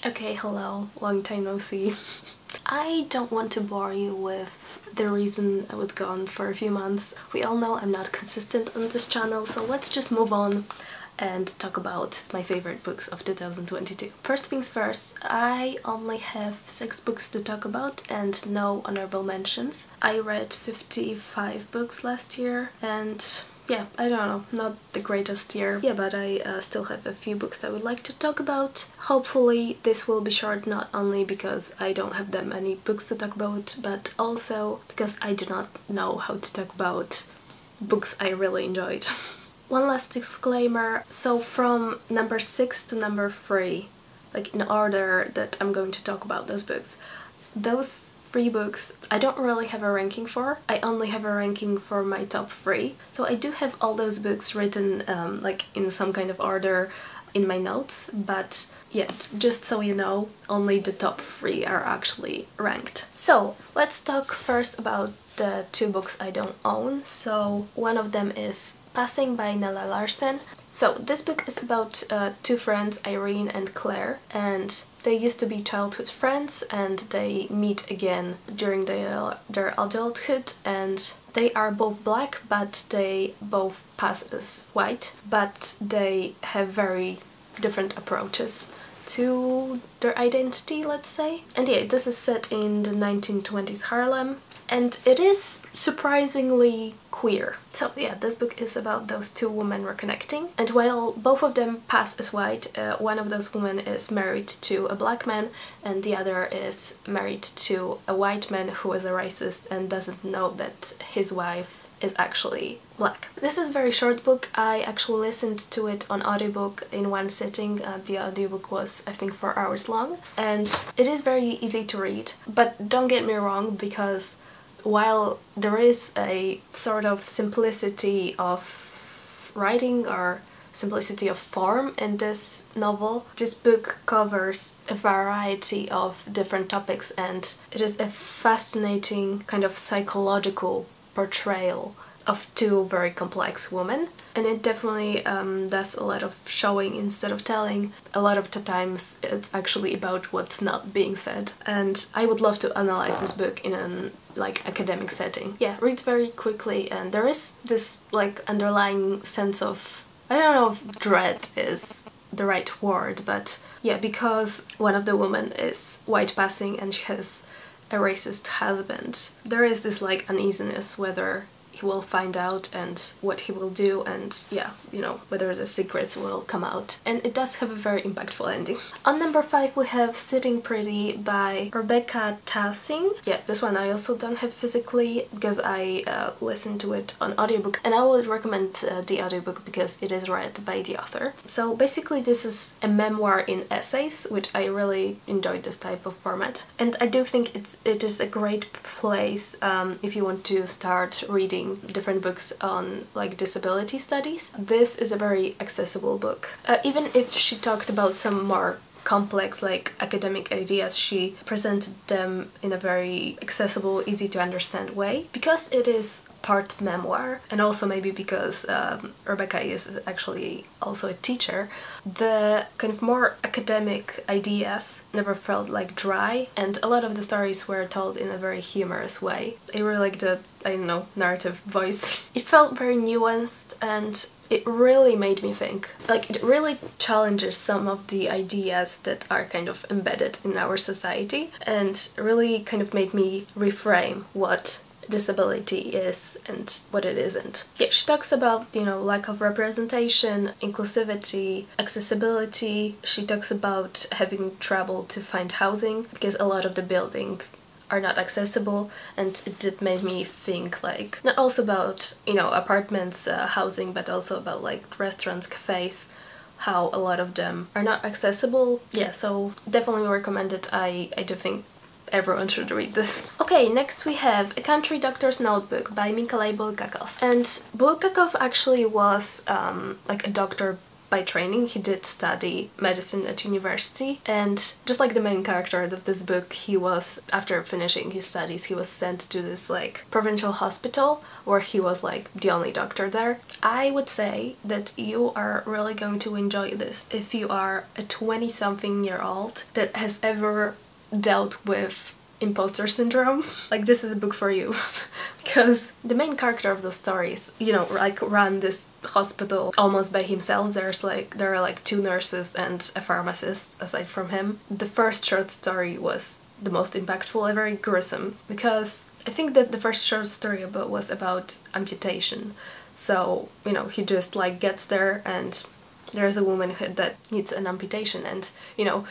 Okay, hello, long time no see. I don't want to bore you with the reason I was gone for a few months. We all know I'm not consistent on this channel, so let's just move on and talk about my favorite books of 2022. First things first, I only have 6 books to talk about and no honorable mentions. I read 55 books last year and yeah, I don't know, not the greatest year. Yeah, but I still have a few books I would like to talk about. Hopefully this will be short, not only because I don't have that many books to talk about, but also because I do not know how to talk about books I really enjoyed. One last disclaimer, so from number 6 to number 3, like in order that I'm going to talk about those books, those 3 books I don't really have a ranking for. I only have a ranking for my top 3. So I do have all those books written like in some kind of order in my notes, but yeah, just so you know, only the top 3 are actually ranked. So let's talk first about the 2 books I don't own. So one of them is Passing by Nella Lasren. So this book is about 2 friends, Irene and Claire, and they used to be childhood friends and they meet again during their adulthood, and they are both black but they both pass as white, but they have very different approaches to their identity, let's say. And yeah, this is set in the 1920s Harlem, and it is surprisingly queer. So yeah, this book is about those 2 women reconnecting, and while both of them pass as white, one of those women is married to a black man and the other is married to a white man who is a racist and doesn't know that his wife is actually black. This is a very short book. I actually listened to it on audiobook in one sitting. The audiobook was, I think, 4 hours long, and it is very easy to read. But don't get me wrong, because while there is a sort of simplicity of writing or simplicity of form in this novel, this book covers a variety of different topics, and it is a fascinating kind of psychological portrayal of 2 very complex women, and it definitely does a lot of showing instead of telling. A lot of the times it's actually about what's not being said, and I would love to analyze this book in an like academic setting. Yeah, reads very quickly, and there is this like underlying sense of, I don't know if dread is the right word, but yeah, because one of the women is white passing and she has a racist husband, there is this like uneasiness whether he will find out and what he will do, and yeah, you know, whether the secrets will come out. And it does have a very impactful ending. On number 5 we have Sitting Pretty by Rebekah Taussig. Yeah, this one I also don't have physically because I listened to it on audiobook, and I would recommend the audiobook because it is read by the author. So basically this is a memoir in essays, which I really enjoyed this type of format, and I do think it is a great place if you want to start reading different books on like disability studies. This is a very accessible book. Even if she talked about some more complex like academic ideas, she presented them in a very accessible, easy to understand way, because it is part memoir, and also maybe because Rebekah is actually also a teacher. The kind of more academic ideas never felt like dry, and a lot of the stories were told in a very humorous way. I really like the, I don't know, narrative voice. It felt very nuanced, and it really made me think. Like, it really challenges some of the ideas that are kind of embedded in our society, and really kind of made me reframe what disability is and what it isn't. Yeah, she talks about, you know, lack of representation, inclusivity, accessibility. She talks about having trouble to find housing because a lot of the buildings are not accessible, and it did make me think like not also about, you know, apartments, housing, but also about like restaurants, cafes, how a lot of them are not accessible. Yeah, so definitely recommend it. I do think everyone should read this. Okay, next we have A Country Doctor's Notebook by Mikhail Bulgakov. And Bulgakov actually was like a doctor by training. He did study medicine at university, and just like the main character of this book, he was, after finishing his studies, he was sent to this like provincial hospital where he was like the only doctor there. I would say that you are really going to enjoy this if you are a 20-something-year-old that has ever dealt with imposter syndrome. Like, this is a book for you. Because the main character of those stories, you know, like ran this hospital almost by himself. There are like 2 nurses and a pharmacist aside from him. The first short story was the most impactful, very gruesome, because I think that the first short story was about amputation. So, you know, he just like gets there and there's a woman that needs an amputation, and, you know,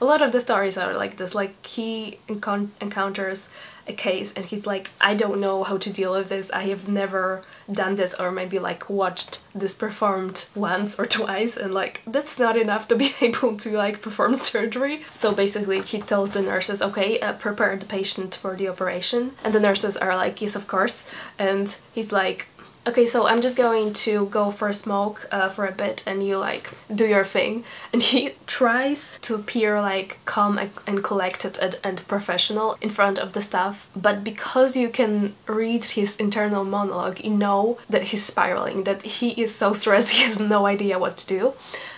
a lot of the stories are like this, like he encounters a case and he's like, I don't know how to deal with this, I have never done this, or maybe like watched this performed once or twice, and like that's not enough to be able to like perform surgery. So basically he tells the nurses, okay, prepare the patient for the operation, and the nurses are like, yes, of course, and he's like, okay, so I'm just going to go for a smoke for a bit, and you like do your thing. And he tries to appear like calm and collected and professional in front of the staff, but because you can read his internal monologue, you know that he's spiraling, that he is so stressed he has no idea what to do.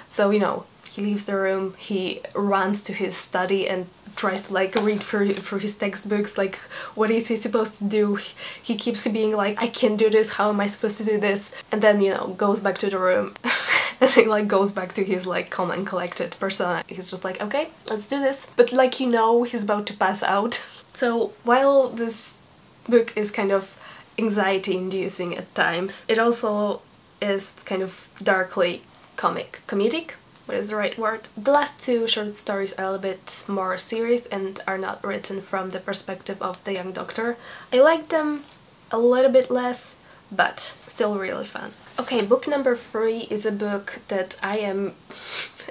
So, you know, he leaves the room, he runs to his study and tries to like read through his textbooks, like what is he supposed to do. He keeps being like, I can't do this, how am I supposed to do this? And then, you know, goes back to the room and he like goes back to his like calm and collected persona. He's just like, okay, let's do this. But like, you know, he's about to pass out. So while this book is kind of anxiety inducing at times, it also is kind of darkly comedic. What is the right word? The last 2 short stories are a little bit more serious and are not written from the perspective of the young doctor. I like them a little bit less, but still really fun. Okay, book number 3 is a book that I am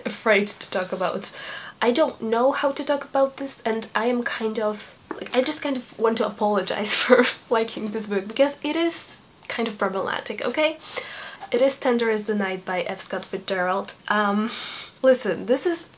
afraid to talk about. I don't know how to talk about this, and I am kind of like, I just kind of want to apologize for liking this book because it is kind of problematic, okay? It is Tender as the Night by F. Scott Fitzgerald. Listen, this is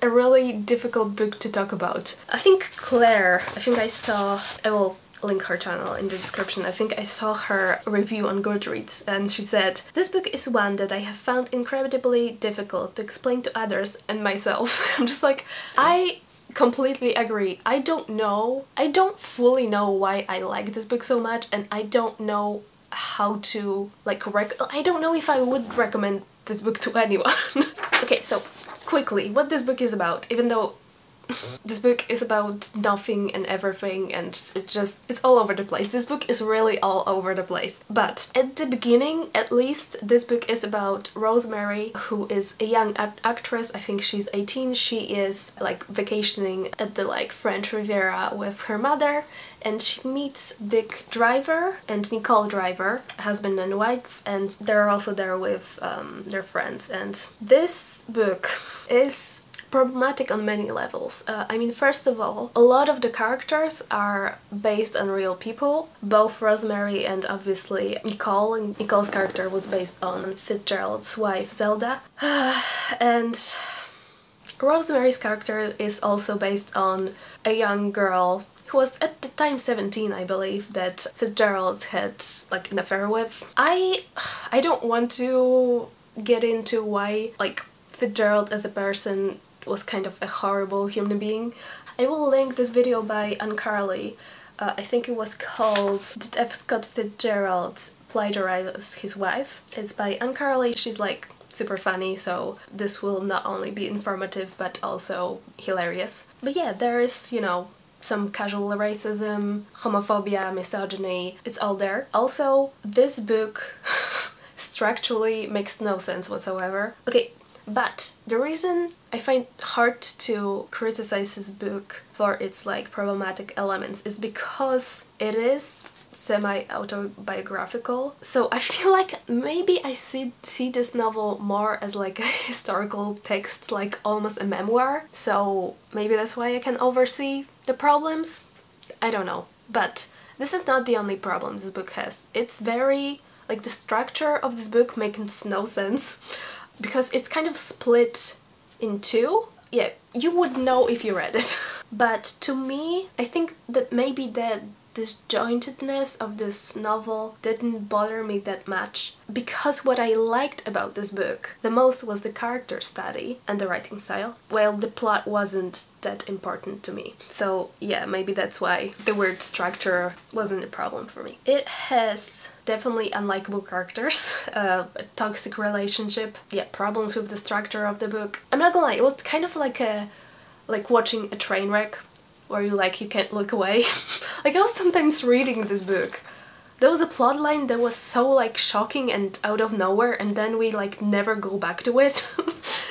a really difficult book to talk about. I think I will link her channel in the description. I think I saw her review on Goodreads, and she said, this book is one that I have found incredibly difficult to explain to others and myself. I'm just like, I completely agree. I don't fully know why I like this book so much, and I don't know how to like I don't know if I would recommend this book to anyone. Okay, so quickly, what this book is about, even though this book is about nothing and everything, and it's all over the place. This book is really all over the place. But at the beginning, at least, this book is about Rosemary, who is a young actress. I think she's 18. She is like vacationing at the like French Riviera with her mother, and she meets Dick Driver and Nicole Driver, husband and wife, and they're also there with their friends. And this book is problematic on many levels. I mean, first of all, a lot of the characters are based on real people, both Rosemary and obviously Nicole. And Nicole's character was based on Fitzgerald's wife, Zelda. And Rosemary's character is also based on a young girl who was at the time 17, I believe, that Fitzgerald had like an affair with. I don't want to get into why like Fitzgerald as a person was kind of a horrible human being. I will link this video by Anne Carley. I think it was called Did F. Scott Fitzgerald Plagiarize His Wife? It's by Anne Carley. She's like super funny, so this will not only be informative but also hilarious. But yeah, there is, you know, some casual racism, homophobia, misogyny, it's all there. Also, this book structurally makes no sense whatsoever. Okay, but the reason I find hard to criticize this book for its like problematic elements is because it is semi-autobiographical. So I feel like maybe I see this novel more as like a historical text, like almost a memoir. So maybe that's why I can oversee the problems. I don't know. But this is not the only problem this book has. It's very, like, the structure of this book makes no sense. because it's kind of split in two. Yeah, you would know if you read it. But to me, I think that maybe the disjointedness of this novel didn't bother me that much, because what I liked about this book the most was the character study and the writing style, while the plot wasn't that important to me. So yeah, maybe that's why the weird structure wasn't a problem for me. It has definitely unlikable characters, a toxic relationship, yeah, problems with the structure of the book. I'm not gonna lie, it was kind of like watching a train wreck, where you can't look away. Like, I was sometimes reading this book. There was a plot line that was so like shocking and out of nowhere, and then we like never go back to it.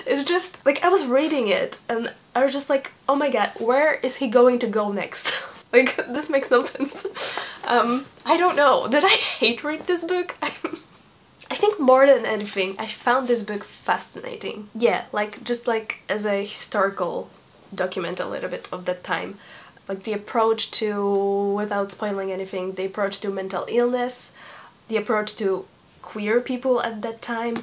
It's just like I was reading it and I was just like, oh my god, where is he going to go next? Like, this makes no sense. I don't know. Did I hate read this book? I think more than anything, I found this book fascinating. Yeah, like just like as a historical document a little bit of that time. Like the approach to, without spoiling anything, the approach to mental illness, the approach to queer people at that time.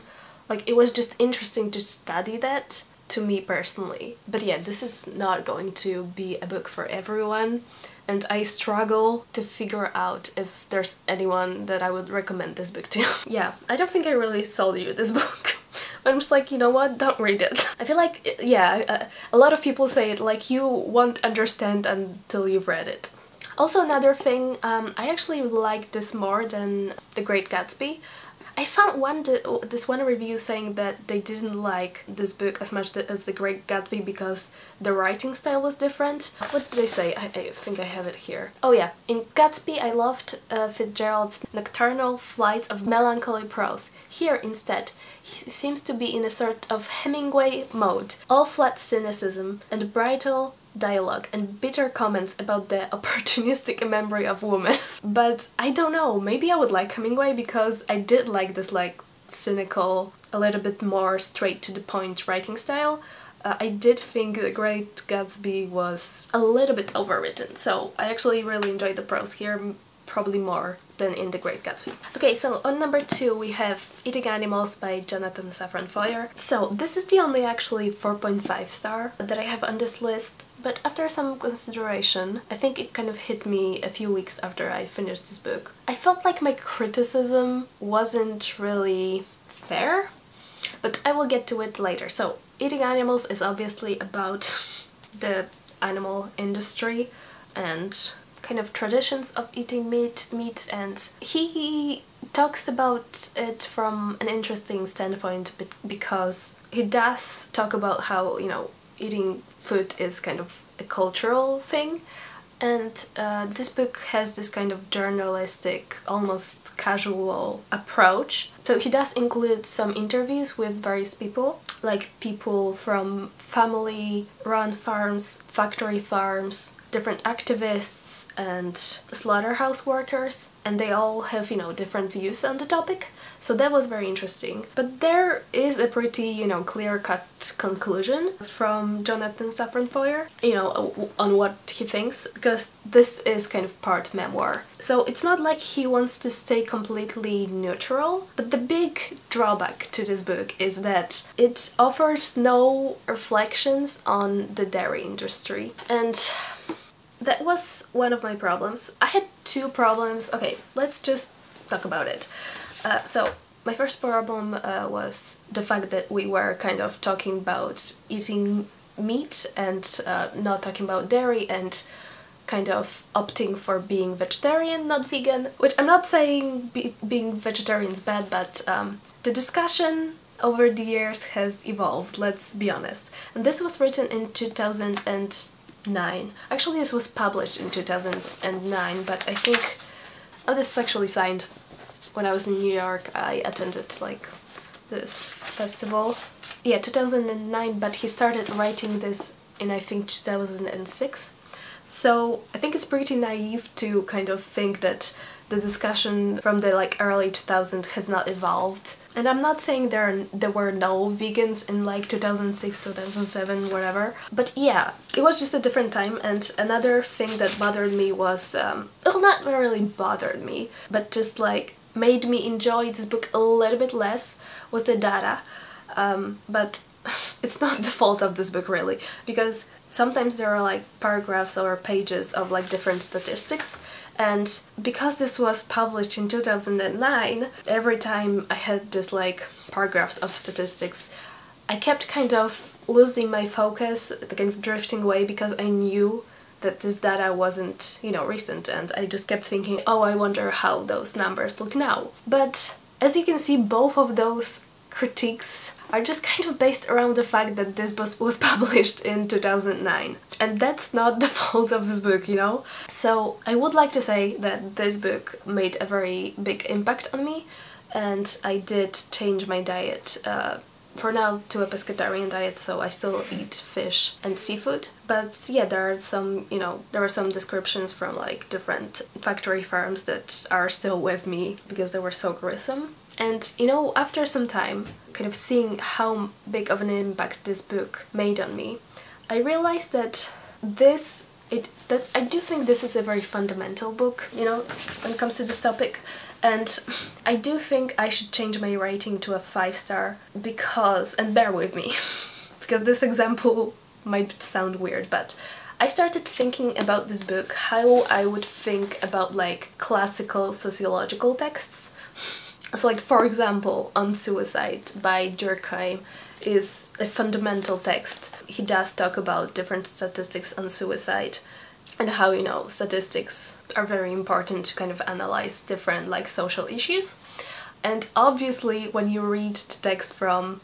Like, it was just interesting to study that, to me personally. But yeah, this is not going to be a book for everyone, and I struggle to figure out if there's anyone that I would recommend this book to. Yeah, I don't think I really sold you this book. I'm just like, you know what, don't read it. I feel like, yeah, a lot of people say it, like, you won't understand until you've read it. Also, another thing, I actually liked this more than The Great Gatsby. I found this one review saying that they didn't like this book as much as The Great Gatsby because the writing style was different. What did they say? I think I have it here. Oh yeah, in Gatsby I loved Fitzgerald's nocturnal flights of melancholy prose. Here instead, he seems to be in a sort of Hemingway mode, all flat cynicism and brittle dialogue and bitter comments about the opportunistic memory of women. But I don't know, maybe I would like Hemingway because I did like this like cynical, a little bit more straight to the point writing style. I did think The Great Gatsby was a little bit overwritten, so I actually really enjoyed the prose here, probably more than in The Great Gatsby. Okay, so on number 2 we have Eating Animals by Jonathan Safran Foer. So this is the only actually 4.5 star that I have on this list, but after some consideration, I think it kind of hit me a few weeks after I finished this book. I felt like my criticism wasn't really fair, but I will get to it later. So Eating Animals is obviously about the animal industry and kind of traditions of eating meat, and he talks about it from an interesting standpoint because he does talk about how, you know, eating food is kind of a cultural thing, and this book has this kind of journalistic, almost casual approach. So he does include some interviews with various people, like people from family-run farms, factory farms, different activists and slaughterhouse workers, and they all have, you know, different views on the topic. So that was very interesting. But there is a pretty, you know, clear-cut conclusion from Jonathan Safran Foer, you know, on what he thinks, because this is kind of part memoir. So it's not like he wants to stay completely neutral, but the big drawback to this book is that it offers no reflections on the dairy industry. And that was one of my problems. I had two problems. Okay, let's just talk about it. So my first problem was the fact that we were kind of talking about eating meat and not talking about dairy, and kind of opting for being vegetarian, not vegan, which I'm not saying being vegetarian is bad, but the discussion over the years has evolved, let's be honest. And this was written in 2009. Actually, this was published in 2009, but I think... Oh, this is actually signed. When I was in New York, I attended like this festival. Yeah, 2009, but he started writing this in, I think, 2006. So I think it's pretty naive to kind of think that the discussion from the like early 2000s has not evolved. And I'm not saying there were no vegans in like 2006, 2007, whatever. But yeah, it was just a different time. And another thing that bothered me was, well, not really bothered me, but just like made me enjoy this book a little bit less, was the data. but it's not the fault of this book really, because sometimes there are like paragraphs or pages of like different statistics, and because this was published in 2009, every time I had this like paragraphs of statistics, I kept kind of losing my focus, kind of drifting away, because I knew that this data wasn't, you know, recent, and I just kept thinking, oh, I wonder how those numbers look now. But as you can see, both of those critiques are just kind of based around the fact that this book was published in 2009. And that's not the fault of this book, you know? So I would like to say that this book made a very big impact on me, and I did change my diet for now to a pescatarian diet, so I still eat fish and seafood. But yeah, there are some, you know, there are some descriptions from like different factory farms that are still with me because they were so gruesome. And you know, after some time, kind of seeing how big of an impact this book made on me, I realized that I do think this is a very fundamental book, you know, when it comes to this topic. And I do think I should change my rating to a 5-star because, and bear with me, because this example might sound weird, but I started thinking about this book how I would think about like classical sociological texts. So like, for example, On Suicide by Durkheim is a fundamental text. He does talk about different statistics on suicide, and how, you know, statistics are very important to kind of analyze different like social issues. And obviously when you read the text from,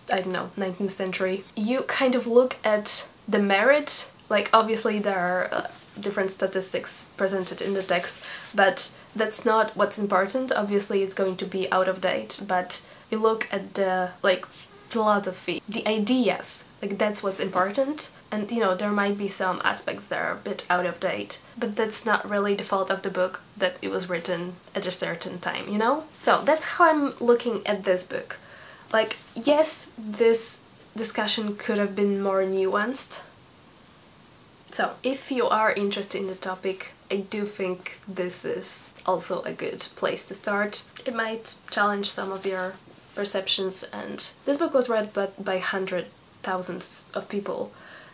I don't know, 19th century, you kind of look at the merit. Like obviously there are different statistics presented in the text, but that's not what's important. Obviously it's going to be out of date, but you look at the like philosophy, the ideas, like that's what's important. And you know, there might be some aspects that are a bit out of date, but that's not really the fault of the book that it was written at a certain time, you know? So that's how I'm looking at this book. Like, yes, this discussion could have been more nuanced. So if you are interested in the topic, I do think this is also a good place to start. It might challenge some of your perceptions, and this book was read by thousands of people,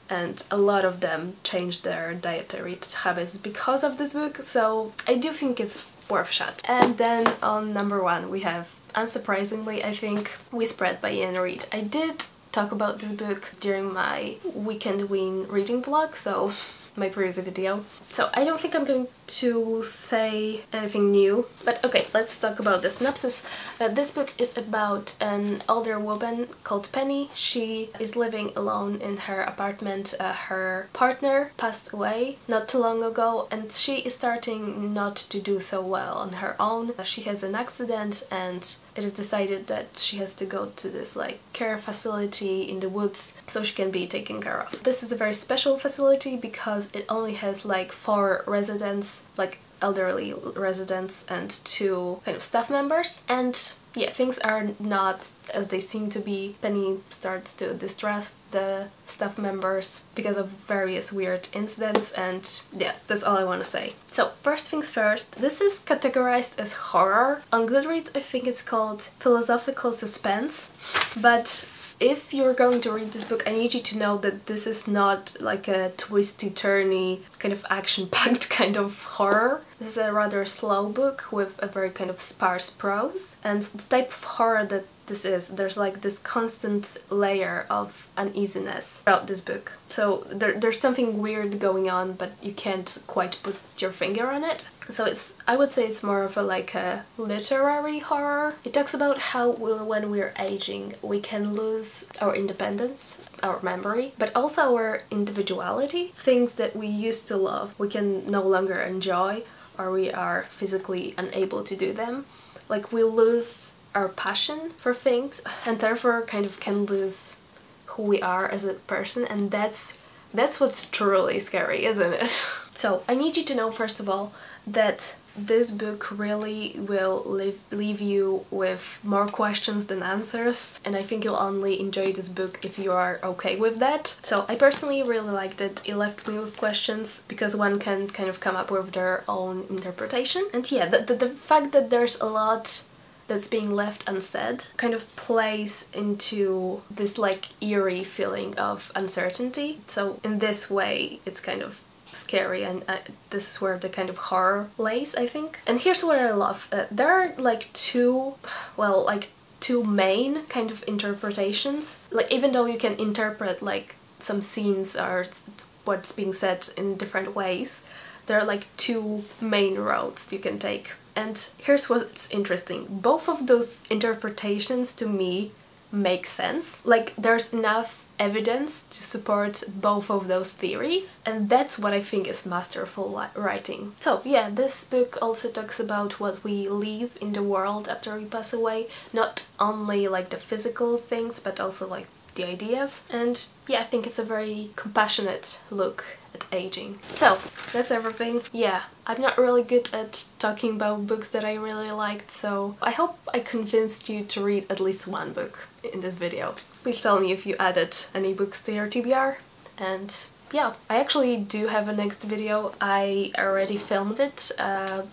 and a lot of them changed their dietary habits because of this book, so I do think it's worth a shot. And then on number 1 we have, unsurprisingly I think, Whispered by Iain Reid. I did talk about this book during my Weekend Ween reading vlog, so my previous video. So I don't think I'm going to say anything new, but okay, let's talk about the synopsis. This book is about an older woman called Penny. She is living alone in her apartment. Her partner passed away not too long ago, and she is starting not to do so well on her own. She has an accident, and it is decided that she has to go to this like care facility in the woods so she can be taken care of. This is a very special facility because it only has like 4 residents, like elderly residents, and 2 kind of staff members. And yeah, things are not as they seem to be. Penny starts to distrust the staff members because of various weird incidents, and yeah, that's all I want to say. So first things first, this is categorized as horror. On Goodreads I think it's called philosophical suspense, but if you're going to read this book, I need you to know that this is not like a twisty-turny, kind of action-packed kind of horror. This is a rather slow book with a very kind of sparse prose. And the type of horror that this is, there's like this constant layer of uneasiness throughout this book. So there's something weird going on, but you can't quite put your finger on it. So I would say it's more of a like a literary horror. It talks about how when we're aging we can lose our independence, our memory, but also our individuality. Things that we used to love we can no longer enjoy, or we are physically unable to do them. Like we lose our passion for things, and therefore kind of can lose who we are as a person, and that's what's truly scary, isn't it? So I need you to know first of all that this book really will leave you with more questions than answers, and I think you'll only enjoy this book if you are okay with that. So I personally really liked it. It left me with questions because one can kind of come up with their own interpretation. And yeah, the fact that there's that's being left unsaid kind of plays into this like eerie feeling of uncertainty. So in this way it's kind of scary, and this is where the kind of horror lays, I think. And here's what I love. There are like two main kind of interpretations. Like, even though you can interpret like some scenes or what's being said in different ways, there are like two main roads you can take. And here's what's interesting. Both of those interpretations to me make sense. Like, there's enough evidence to support both of those theories, and that's what I think is masterful writing. So yeah, this book also talks about what we leave in the world after we pass away, not only like the physical things but also like the ideas. And yeah, I think it's a very compassionate look at aging. So that's everything. Yeah, I'm not really good at talking about books that I really liked, so I hope I convinced you to read at least one book in this video. Please tell me if you added any books to your TBR. And yeah, I actually do have a next video. I already filmed it.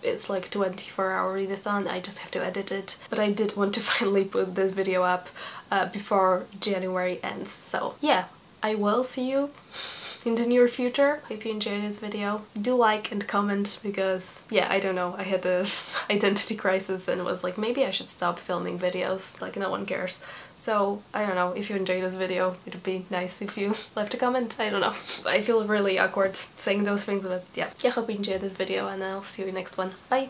It's like 24-hour readathon. I just have to edit it. But I did want to finally put this video up before January ends. So yeah, I will see you in the near future. Hope you enjoyed this video. Do like and comment, because yeah, I don't know, I had a identity crisis and was like, maybe I should stop filming videos, like no one cares. So I don't know, if you enjoyed this video, it would be nice if you left a comment. I don't know. I feel really awkward saying those things, but yeah. Yeah, hope you enjoyed this video and I'll see you in the next one. Bye!